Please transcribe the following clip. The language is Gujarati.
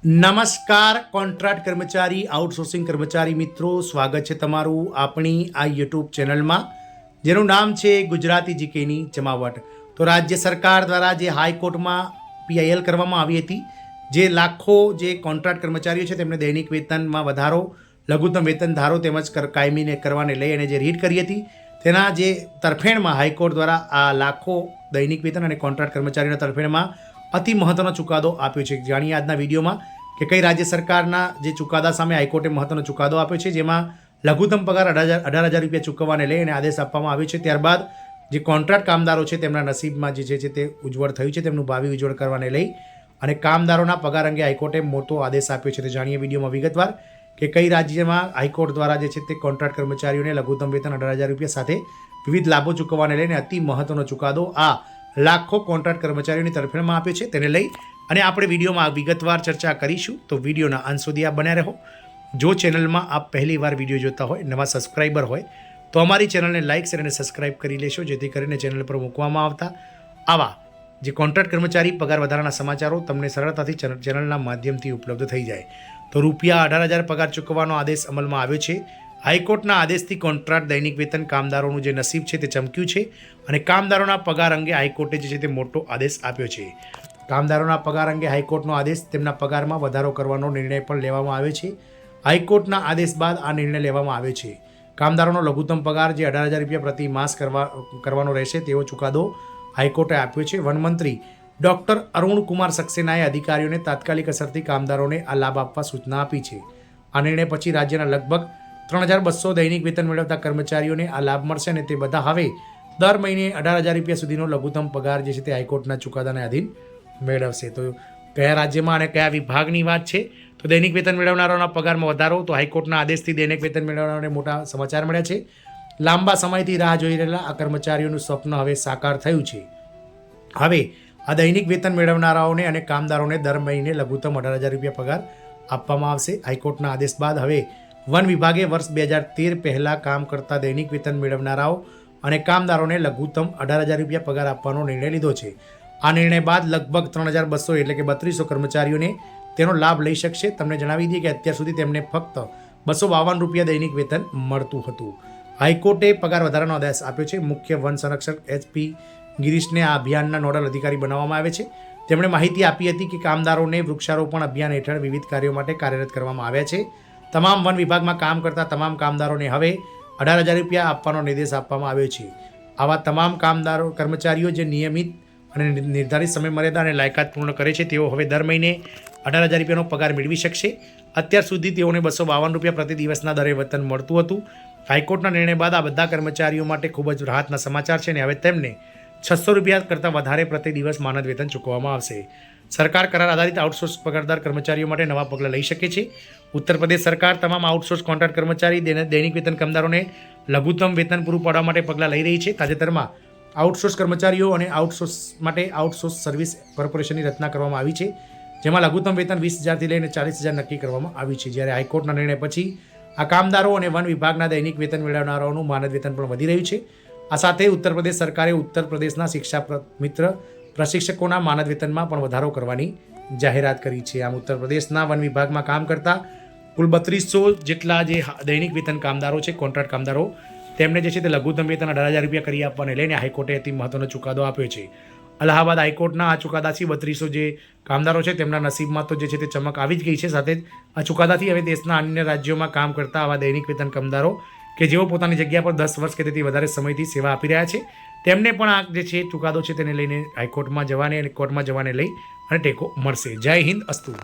નમસ્કાર કોન્ટ્રાક્ટ કર્મચારી આઉટસોર્સિંગ કર્મચારી મિત્રો, સ્વાગત છે તમારું આપણી આ યુટ્યુબ ચેનલમાં જેનું નામ છે ગુજરાતી જીકેની જમાવટ। તો રાજ્ય સરકાર દ્વારા જે હાઈકોર્ટમાં PIL કરવામાં આવી હતી, જે લાખો જે કોન્ટ્રાક્ટ કર્મચારીઓ છે તેમને દૈનિક વેતનમાં વધારો, લઘુત્તમ વેતન ધારો તેમજ કાયમીને કરવાને લઈ અને જે રીટ કરી હતી તેના જે તરફેણમાં હાઈકોર્ટ દ્વારા આ લાખો દૈનિક વેતન અને કોન્ટ્રાક્ટ કર્મચારીઓના તરફેણમાં અતિ મહત્વનો ચુકાદો આપ્યો છે। જાણીએ આજના વિડીયોમાં કે કઈ રાજ્ય સરકારના જે ચુકાદા સામે હાઈકોર્ટે મહત્વનો ચુકાદો આપ્યો છે, જેમાં લઘુત્તમ પગાર 18,000 રૂપિયા ચૂકવવાને લઈને આદેશ આપવામાં આવ્યો છે। ત્યારબાદ જે કોન્ટ્રાક્ટ કામદારો છે તેમના નસીબમાં જે છે તે ઉજ્જવળ થયું છે, તેમનું ભાવિ ઉજ્જવળ કરવાને લઈ અને કામદારોના પગાર અંગે હાઈકોર્ટે મોટો આદેશ આપ્યો છે। તો જાણીએ વિડીયોમાં વિગતવાર કે કઈ રાજ્યમાં હાઈકોર્ટ દ્વારા જે છે તે કોન્ટ્રાક્ટ કર્મચારીઓને લઘુત્તમ વેતન 18,000 રૂપિયા સાથે વિવિધ લાભો ચૂકવવાને લઈને અતિ મહત્વનો ચુકાદો આ લાખો કોન્ટ્રાક્ટ કર્મચારીઓની તરફેણમાં આપ્યો છે, તેને લઈ અને આપણે વિડીયોમાં વિગતવાર ચર્ચા કરીશું। તો વિડીયોના અંત સુધી આપ બન્યા રહો। જો ચેનલમાં આપ પહેલીવાર વિડીયો જોતા હોય, નવા સબસ્ક્રાઈબર હોય તો અમારી ચેનલને લાઇક શેર અને સબસ્ક્રાઈબ કરી લેશો, જેથી કરીને ચેનલ પર મૂકવામાં આવતા આવા જે કોન્ટ્રાક્ટ કર્મચારી પગાર વધારાના સમાચારો તમને સરળતાથી ચેનલના માધ્યમથી ઉપલબ્ધ થઈ જાય। તો રૂપિયા 18,000 પગાર ચૂકવવાનો આદેશ અમલમાં આવ્યો છે। હાઈકોર્ટના આદેશથી કોન્ટ્રાક્ટ દૈનિક વેતન કામદારોનું જે નસીબ છે તે ચમક્યું છે અને કામદારોના પગાર અંગે હાઈકોર્ટે જે છે તે મોટો આદેશ આપ્યો છે। કામદારોના પગાર અંગે હાઈકોર્ટનો આદેશ તેમના પગારમાં વધારો કરવાનો નિર્ણય પણ લેવામાં આવ્યો છે। હાઈકોર્ટના આદેશ બાદ આ નિર્ણય લેવામાં આવ્યો છે। કામદારોનો લઘુત્તમ પગાર જે 18,000 રૂપિયા પ્રતિ માસ કરવાનો રહેશે તેવો ચુકાદો હાઈકોર્ટે આપ્યો છે। વનમંત્રી ડૉક્ટર અરુણ કુમાર સક્સેનાએ અધિકારીઓને તાત્કાલિક અસરથી કામદારોને આ લાભ આપવા સૂચના આપી છે। આ નિર્ણય પછી રાજ્યના લગભગ 3,200 દૈનિક વેતન મેળવતા કર્મચારીઓને આ લાભ મળશે અને તે બધા હવે દર મહિને 18,000 રૂપિયા સુધીનો લઘુત્તમ પગાર જે છે તે હાઈકોર્ટના ચુકાદાને આધીન મેળવશે। તો કયા રાજ્યમાં અને કયા વિભાગની વાત છે? તો દૈનિક વેતન મેળવનારાઓના પગારમાં વધારો, તો હાઈકોર્ટના આદેશથી દૈનિક વેતન મેળવનારાઓને મોટા સમાચાર મળ્યા છે। લાંબા સમયથી રાહ જોઈ રહેલા આ કર્મચારીઓનું સ્વપ્ન હવે સાકાર થયું છે। હવે આ દૈનિક વેતન મેળવનારાઓને અને કામદારોને દર મહિને લઘુત્તમ 18,000 રૂપિયા પગાર આપવામાં આવશે। હાઈકોર્ટના આદેશ બાદ હવે વન વિભાગે વર્ષ 2013 પહેલાં કામ કરતા દૈનિક વેતન મેળવનારાઓ અને કામદારોને લઘુત્તમ 18,000 રૂપિયા પગાર આપવાનો નિર્ણય લીધો છે। આ નિર્ણય બાદ લગભગ 3,200 એટલે કે 3200 કર્મચારીઓને તેનો લાભ લઈ શકશે। તમને જણાવી દઈએ કે અત્યાર સુધી તેમને ફક્ત 252 રૂપિયા દૈનિક વેતન મળતું હતું। હાઈકોર્ટે પગાર વધારાનો આદેશ આપ્યો છે। મુખ્ય વન સંરક્ષક HP ગિરીશને આ અભિયાનના નોડલ અધિકારી બનાવવામાં આવે છે। તેમણે માહિતી આપી હતી કે કામદારોને વૃક્ષારોપણ અભિયાન હેઠળ વિવિધ કાર્યો માટે કાર્યરત કરવામાં આવ્યા છે। તમામ વન વિભાગમાં કામ કરતા તમામ કામદારોને હવે 18,000 રૂપિયા આપવાનો નિર્દેશ આપવામાં આવ્યો છે। આવા તમામ કર્મચારીઓ જે નિયમિત અને નિર્ધારિત સમય મર્યાદા અને લાયકાત પૂર્ણ કરે છે તેઓ હવે દર મહિને 18,000 રૂપિયાનો પગાર મેળવી શકશે। અત્યાર સુધી તેઓને 252 રૂપિયા પ્રતિ દિવસના દરે વેતન મળતું હતું। હાઈકોર્ટના નિર્ણય બાદ આ બધા કર્મચારીઓ માટે ખૂબ જ રાહતના સમાચાર છે અને હવે તેમને 600 રૂપિયા કરતાં વધારે પ્રતિ દિવસ માનદ વેતન ચૂકવવામાં આવશે। સરકાર કરાર આધારિત આઉટસોર્સ પગારદાર કર્મચારીઓ માટે નવા પગલાં લઈ શકે છે। ઉત્તર પ્રદેશ સરકાર તમામ આઉટસોર્સ કોન્ટ્રાક્ટ કર્મચારી દૈનિક વેતન કામદારોને લઘુત્તમ વેતન પૂરું પાડવા માટે પગલાં લઈ રહી છે। તાજેતરમાં આઉટસોર્સ કર્મચારીઓ અને આઉટસોર્સ માટે આઉટસોર્સ સર્વિસ કોર્પોરેશનની રચના કરવામાં આવી છે, જેમાં લઘુત્તમ વેતન 20,000થી લઈને 40,000 નક્કી કરવામાં આવ્યું છે। જ્યારે હાઈકોર્ટના નિર્ણય પછી આ કામદારો અને વન વિભાગના દૈનિક વેતન મેળવનારાઓનું માનદ વેતન પણ વધી રહ્યું છે। આ સાથે ઉત્તર પ્રદેશ સરકારે ઉત્તર પ્રદેશના શિક્ષા મિત્ર પ્રશિક્ષકોના માનદ વેતનમાં પણ વધારો કરવાની જાહેરાત કરી છે। આમ ઉત્તર પ્રદેશના વન વિભાગમાં કામ કરતા કુલ 3200 જેટલા જે દૈનિક વેતન કામદારો છે, કોન્ટ્રાક્ટ કામદારો, તેમને જે છે તે લઘુત્તમ વેતન 18,000 રૂપિયા કરી આપવાને લઈને હાઈકોર્ટે અતિ મહત્વનો ચુકાદો આપ્યો છે। અલ્હાબાદ હાઈકોર્ટના આ ચુકાદાથી 3200 જે કામદારો છે તેમના નસીબમાં તો જે છે તે ચમક આવી જ ગઈ છે। સાથે જ આ ચુકાદાથી હવે દેશના અન્ય રાજ્યોમાં કામ કરતા આવા દૈનિક વેતન કામદારો કે જેઓ પોતાની જગ્યા પર 10 વર્ષ કે તેથી વધારે સમયથી સેવા આપી રહ્યા છે તેમને પણ આ જે છે ચુકાદો છે તેને લઈને હાઈકોર્ટમાં જવાને અને કોર્ટમાં જવાને લઈ અને ટેકો મળશે। જય હિન્દ, અસ્તુ।